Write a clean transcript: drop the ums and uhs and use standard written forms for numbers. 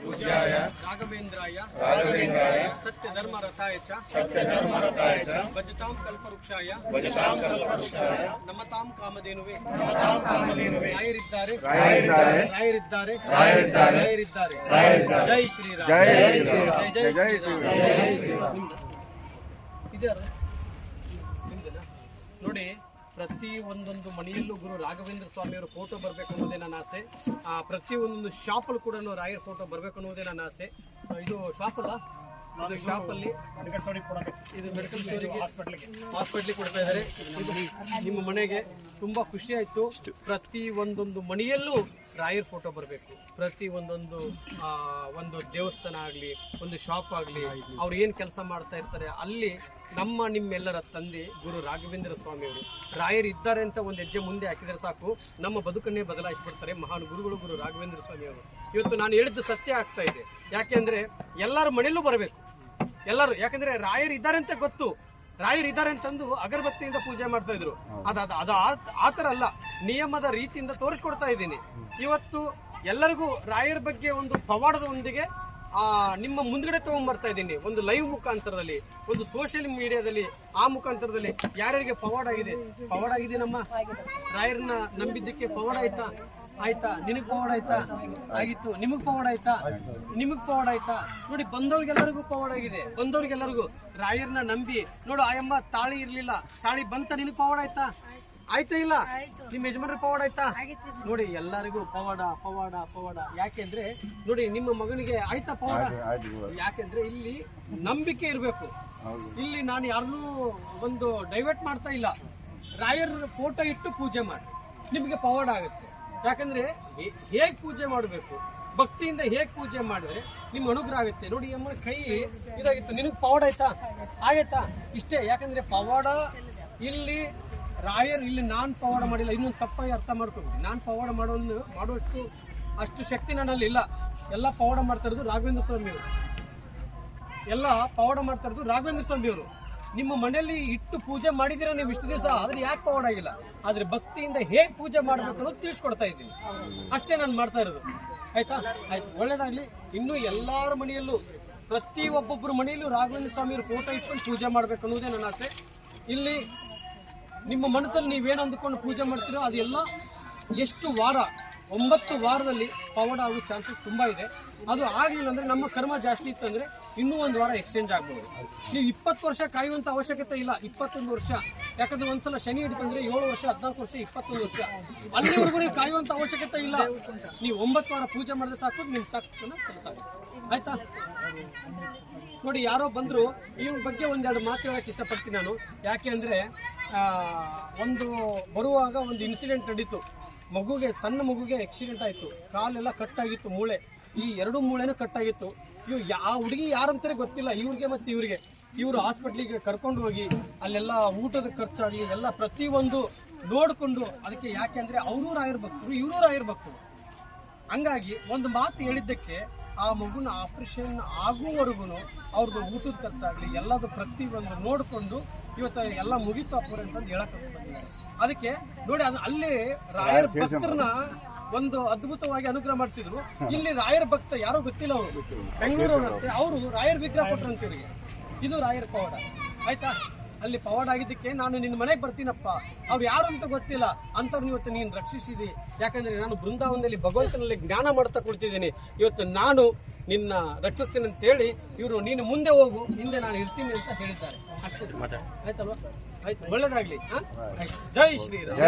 राघवेन्द्राय सत्यधर्मरताय च भजतां कल्पवृक्षाय नमतां कामधेनुवे रायरिद्दारे जय श्रीराम जय श्रीराम ನೋಡಿ ಪ್ರತಿ ಒಂದೊಂದು ಮನೆಯಲ್ಲೂ ಗುರು ರಾಘವೇಂದ್ರ ಸ್ವಾಮಿಯವರ ಫೋಟೋ ಬರಬೇಕು ಅನ್ನೋದೇ ನನ್ನ ಆಸೆ. ಪ್ರತಿ ಒಂದೊಂದು ಶಾಪಲ್ಲಿ ಕೂಡ ರಾಯರ ಫೋಟೋ ಬರಬೇಕು ಅನ್ನೋದೇ ನನ್ನ ಆಸೆ. ಇದು ಶಾಪ್ ಅಲ್ಲ, ಇದು ಶಾಪಲ್ಲಿ ಇದು ಮೆಡಿಕಲ್ ಸ್ಟೋರಿಗೆ ಹಾಸ್ಪಿಟ್ಲಿಗೆ ಕೊಡ್ತಾ ಇದ್ದಾರೆ. ನಿಮ್ಮ ಮನೆಗೆ ತುಂಬಾ ಖುಷಿ ಆಯ್ತು. ಪ್ರತಿ ಒಂದೊಂದು ಮನೆಯಲ್ಲೂ ರಾಯರ್ ಫೋಟೋ ಬರಬೇಕು. ಪ್ರತಿ ಒಂದೊಂದು ಒಂದು ದೇವಸ್ಥಾನ ಆಗಲಿ, ಒಂದು ಶಾಪ್ ಆಗಲಿ, ಅವ್ರು ಏನು ಕೆಲಸ ಮಾಡ್ತಾ ಇರ್ತಾರೆ ಅಲ್ಲಿ ನಿಮ್ಮೆಲ್ಲರ ತಂದೆ ಗುರು ರಾಘವೇಂದ್ರ ಸ್ವಾಮಿಯವರು ರಾಯರ್ ಇದ್ದಾರೆ ಅಂತ ಒಂದು ಹೆಜ್ಜೆ ಮುಂದೆ ಹಾಕಿದರೆ ಸಾಕು, ನಮ್ಮ ಬದುಕನ್ನೇ ಬದಲಾಯಿಸಿಬಿಡ್ತಾರೆ ಮಹಾನ್ ಗುರುಗಳು ಗುರು ರಾಘವೇಂದ್ರ ಸ್ವಾಮಿಯವರು. ಇವತ್ತು ನಾನು ಹೇಳಿದ್ದು ಸತ್ಯ ಆಗ್ತಾ ಇದೆ. ಯಾಕೆಂದ್ರೆ ಎಲ್ಲರ ಮನೆಯಲ್ಲೂ ಬರಬೇಕು ಎಲ್ಲರೂ. ಯಾಕಂದ್ರೆ ರಾಯರ್ ಇದ್ದಾರೆ ಅಂತ ಗೊತ್ತು, ರಾಯರ್ ಇದ್ದಾರೆ ಅಂತಂದು ಅಗರಬತ್ತಿಯಿಂದ ಪೂಜೆ ಮಾಡ್ತಾ ಇದ್ರು. ಅದು ಆತರ ಅಲ್ಲ, ನಿಯಮದ ರೀತಿಯಿಂದ ತೋರಿಸ್ಕೊಡ್ತಾ ಇದ್ದೀನಿ. ಇವತ್ತು ಎಲ್ಲರಿಗೂ ರಾಯರ್ ಬಗ್ಗೆ ಒಂದು ಪವಾಡದೊಂದಿಗೆ ನಿಮ್ಮ ಮುಂದ್ಗಡೆ ತಗೊಂಡ್ಬರ್ತಾ ಇದ್ದೀನಿ. ಒಂದು ಲೈವ್ ಮುಖಾಂತರದಲ್ಲಿ, ಒಂದು ಸೋಷಿಯಲ್ ಮೀಡಿಯಾದಲ್ಲಿ, ಆ ಮುಖಾಂತರದಲ್ಲಿ ಯಾರ್ಯಾರಿಗೆ ಪವಾಡ ಆಗಿದೆ ನಮ್ಮ ರಾಯರ್ನ ನಂಬಿದ್ದಕ್ಕೆ ಪವಾಡ ಆಯ್ತಾ ನಿನಗ್ ಪವಾಡ ಆಗಿತ್ತು, ನಿಮಗ್ ಪವಾಡ ಆಯ್ತಾ ನೋಡಿ. ಬಂದವ್ರಿಗೆಲ್ಲರಿಗೂ ಪವಾಡ ಆಗಿದೆ. ಬಂದವ್ರಿಗೆಲ್ಲರಿಗೂ ರಾಯರ್ನ ನಂಬಿ ನೋಡು. ಆಯಮ್ಮ ತಾಳಿ ಇರ್ಲಿಲ್ಲ, ತಾಳಿ ಬಂತ, ನಿನಗ್ ಪವಾಡ ಆಯ್ತಾ ಇಲ್ಲ? ನಿಮ್ ಯಜಮಾನ್ರ ಪವಾಡ ಆಯ್ತಾ ನೋಡಿ. ಎಲ್ಲರಿಗೂ ಪವಾಡ. ಯಾಕೆಂದ್ರೆ ನೋಡಿ, ನಿಮ್ಮ ಮಗನಿಗೆ ಆಯ್ತಾ ಪವಾಡ? ಯಾಕೆಂದ್ರೆ ಇಲ್ಲಿ ನಂಬಿಕೆ ಇರ್ಬೇಕು. ಇಲ್ಲಿ ನಾನು ಯಾರನ್ನೂ ಒಂದು ಡೈವರ್ಟ್ ಮಾಡ್ತಾ ಇಲ್ಲ. ರಾಯರ್ ಫೋಟೋ ಇಟ್ಟು ಪೂಜೆ ಮಾಡಿ, ನಿಮಗೆ ಪವಾಡ ಆಗುತ್ತೆ. ಯಾಕಂದ್ರೆ ಹೇಗ್ ಪೂಜೆ ಮಾಡಬೇಕು, ಭಕ್ತಿಯಿಂದ ಹೇಗ್ ಪೂಜೆ ಮಾಡಿದ್ರೆ ನಿಮ್ಗೆ ಅನುಗ್ರಹ ಆಗುತ್ತೆ. ನೋಡಿ, ಅಮ್ಮ ಕೈ ಇದಾಗಿತ್ತು, ನಿನಗೆ ಪವಾಡ ಆಗೈತಾ ಇಷ್ಟೇ. ಯಾಕಂದ್ರೆ ಪವಾಡ ಇಲ್ಲಿ ರಾಯರ್, ಇಲ್ಲಿ ನಾನು ಪವಾಡ ಮಾಡಿಲ್ಲ. ಇನ್ನೊಂದು ತಪ್ಪಾಗಿ ಅರ್ಥ ಮಾಡ್ಕೊಬೇಕು. ನಾನು ಪವಾಡ ಅಷ್ಟು ಶಕ್ತಿ ನನ್ನಲ್ಲಿ ಇಲ್ಲ. ಎಲ್ಲ ಪವಾಡ ಮಾಡ್ತಾ ಇರೋದು ರಾಘವೇಂದ್ರ ಸ್ವಾಮಿಯವರು. ಎಲ್ಲ ಪವಾಡ ಮಾಡ್ತಾ ಇರೋದು ರಾಘವೇಂದ್ರ ಸ್ವಾಮಿಯವರು. ನಿಮ್ಮ ಮನೆಯಲ್ಲಿ ಇಟ್ಟು ಪೂಜೆ ಮಾಡಿದಿರ ನೀವು ಇಷ್ಟು ದಿವಸ, ಆದ್ರೆ ಯಾಕೆ ಪವಾಡ ಆಗಿಲ್ಲ? ಆದ್ರೆ ಭಕ್ತಿಯಿಂದ ಹೇಗೆ ಪೂಜೆ ಮಾಡಬೇಕು ಅನ್ನೋದು ತಿಳಿಸ್ಕೊಡ್ತಾ ಇದ್ದೀನಿ. ಅಷ್ಟೇ ನಾನು ಮಾಡ್ತಾ ಇರೋದು. ಆಯ್ತು, ಒಳ್ಳೇದಾಗ್ಲಿ. ಇನ್ನು ಎಲ್ಲರ ಮನೆಯಲ್ಲೂ, ಪ್ರತಿ ಒಬ್ಬೊಬ್ಬರ ಮನೆಯಲ್ಲೂ ರಾಘವೇಂದ್ರ ಸ್ವಾಮಿಯವರು ಫೋಟೋ ಇಟ್ಕೊಂಡು ಪೂಜೆ ಮಾಡ್ಬೇಕು ಅನ್ನೋದೇ ನನ್ನ ಆಸೆ. ಇಲ್ಲಿ ನಿಮ್ಮ ಮನಸ್ಸಲ್ಲಿ ನೀವೇನು ಅಂದುಕೊಂಡು ಪೂಜೆ ಮಾಡ್ತೀರೋ ಅದೆಲ್ಲ ಎಷ್ಟು ವಾರ, 9 ವಾರದಲ್ಲಿ ಪವಾಡ ಆಗೋ ಚಾನ್ಸಸ್ ತುಂಬಾ ಇದೆ. ಅದು ಆಗಲಿಲ್ಲ ಅಂದ್ರೆ ನಮ್ಮ ಕರ್ಮ ಜಾಸ್ತಿ ಇತ್ತು ಅಂದ್ರೆ ಇನ್ನೂ 1 ವಾರ ಎಕ್ಸ್ಚೇಂಜ್ ಆಗ್ಬೋದು. ನೀವು 20 ವರ್ಷ ಕಾಯುವಂತ ಅವಶ್ಯಕತೆ ಇಲ್ಲ, 21 ವರ್ಷ. ಯಾಕಂದ್ರೆ ಒಂದ್ಸಲ ಶನಿ ಹಿಡಿತಂದ್ರೆ 7 ವರ್ಷ, 14 ವರ್ಷ, 21 ವರ್ಷ, ಅಲ್ಲಿವರೆಗೂ ನೀವು ಕಾಯುವಂತ ಅವಶ್ಯಕತೆ ಇಲ್ಲ. ನೀವು 9 ವಾರ ಪೂಜೆ ಮಾಡಿದ್ರೆ ಸಾಕು, ನಿಮ್ ತಕ್ಷಣ ಕೆಲಸ ಆಯ್ತಾ. ನೋಡಿ, ಯಾರೋ ಬಂದ್ರು, ಇವ್ರ ಬಗ್ಗೆ ಒಂದೆರಡು ಮಾತು ಹೇಳಕ್ ಇಷ್ಟಪಡ್ತೀನಿ ನಾನು. ಯಾಕೆ ಅಂದ್ರೆ ಒಂದು ಬರುವಾಗ ಒಂದು ಇನ್ಸಿಡೆಂಟ್ ನಡೀತು. ಸಣ್ಣ ಮಗುಗೆ ಆಕ್ಸಿಡೆಂಟ್ ಆಯ್ತು. ಕಾಲೆಲ್ಲ ಕಟ್ಟಾಗಿತ್ತು, ಮೂಳೆ, ಈ 2 ಮೂಳೆನೂ ಕಟ್ಟಾಗಿತ್ತು. ಆ ಹುಡುಗಿ ಯಾರಂತಾನೆ ಗೊತ್ತಿಲ್ಲ ಇವ್ರಿಗೆ ಮತ್ತೆ ಇವ್ರಿಗೆ. ಇವರು ಹಾಸ್ಪಿಟ್ಲಿಗೆ ಕರ್ಕೊಂಡು ಹೋಗಿ ಅಲ್ಲೆಲ್ಲ ಊಟದ ಖರ್ಚಾಗಲಿ ಎಲ್ಲ ಪ್ರತಿಯೊಂದು ನೋಡಿಕೊಂಡು, ಅದಕ್ಕೆ ಯಾಕೆ ಅಂದ್ರೆ ಅವರು ರಾಯರ್ ಭಕ್ತರು, ಇವರು ರಾಯರ್ ಭಕ್ತರು. ಹಂಗಾಗಿ ಒಂದು ಮಾತು ಹೇಳಿದ್ದಕ್ಕೆ ಆ ಮಗುನ ಆಪರೇಷನ್ ಆಗುವವರೆಗೂ ಅವ್ರದ್ದು ಊಟದ ಖರ್ಚಾಗಲಿ ಎಲ್ಲದು ಪ್ರತಿಯೊಂದು ನೋಡಿಕೊಂಡು ಇವತ್ತು ಎಲ್ಲ ಮುಗಿತು ಅಪ್ಪರೆ ಅಂತಂದು ಹೇಳಕ್ ಬಂದಿದ್ದಾರೆ. ಅದಕ್ಕೆ ನೋಡಿ, ಅಲ್ಲಿ ರಾಯರ್ ಭಕ್ತರನ್ನ ಒಂದು ಅದ್ಭುತವಾಗಿ ಅನುಗ್ರಹ ಮಾಡಿಸಿದ್ರು. ಇಲ್ಲಿ ರಾಯರ್ ಭಕ್ತ ಯಾರೋ ಗೊತ್ತಿಲ್ಲ, ಅವರು ಬೆಂಗಳೂರವರಂತೆ, ಅವರು ರಾಯರ್ ವಿಗ್ರಹ ಕೊಟ್ಟರಂತ ಇವರಿಗೆ. ಇದು ರಾಯರ್ ಪವಾಡ ಆಯ್ತಾ. ಅಲ್ಲಿ ಪವಾಡ ಆಗಿದ್ದಕ್ಕೆ ನಾನು ನಿನ್ನ ಮನೆಗೆ ಬರ್ತೀನಪ್ಪ, ಅವ್ರು ಯಾರು ಅಂತ ಗೊತ್ತಿಲ್ಲ ಅಂತವ್ರನ್ನ ಇವತ್ತು ನೀನು ರಕ್ಷಿಸಿದಿ. ಯಾಕಂದ್ರೆ ನಾನು ಬೃಂದಾವನದಲ್ಲಿ ಭಗವಂತನಲ್ಲಿ ಜ್ಞಾನ ಮಾಡ್ತಾ ಕೊಡ್ತಿದ್ದೀನಿ. ಇವತ್ತು ನಾನು ನಿನ್ನ ರಕ್ಷಿಸ್ತೀನಿ ಅಂತ ಹೇಳಿ ಇವರು ನೀನು ಮುಂದೆ ಹೋಗು, ಹಿಂದೆ ನಾನು ಇರ್ತೀನಿ ಅಂತ ಹೇಳಿದ್ದಾರೆ. ಅಷ್ಟೇ, ಆಯ್ತಲ್ವಾ? ಆಯ್ತು, ಒಳ್ಳೇದಾಗ್ಲಿ. ಜೈ ಶ್ರೀರಾಮ್.